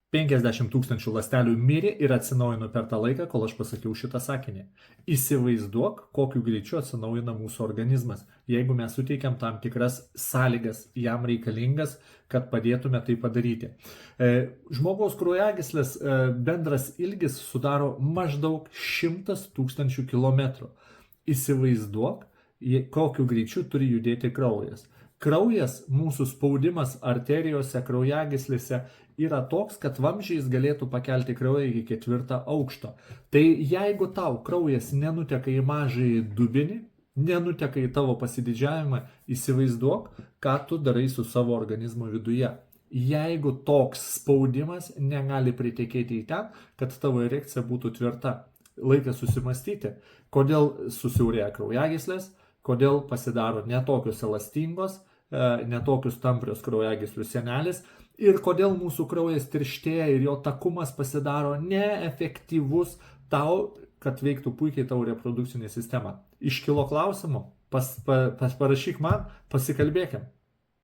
50 000 ląstelių mirė ir atsinaujino per tą laiką, kol aš pasakiau šitą sakinį. Įsivaizduok, kokiu greičiu atsinaujina mūsų organizmas, jeigu mes suteikiam tam tikras sąlygas jam reikalingas, kad padėtume tai padaryti. Žmogaus kraujagyslės bendras ilgis sudaro maždaug 100 000 km. Įsivaizduok, kokiu greičiu turi judėti kraujas. Kraujas, mūsų spaudimas arterijose, kraujagyslėse yra toks, kad vamzdžiais galėtų pakelti kraują iki 4 aukšto. Tai jeigu tau kraujas nenuteka į mažąjį dubenį, nenuteka į tavo pasididžiavimą, įsivaizduok, ką tu darai su savo organizmo viduje. Jeigu toks spaudimas negali pritekėti į ten, kad tavo erekcija būtų tvirta. Laikas susimastyti, kodėl susiaurėja kraujagyslės, kodėl pasidaro netokios elastingos, netokius tamprios kraujagyslių sienelės ir kodėl mūsų kraujas tirštėja ir jo takumas pasidaro neefektyvus tau, kad veiktų puikiai tavo reprodukcinė sistema. Iškilo klausimų? Parašyk man, pasikalbėkim.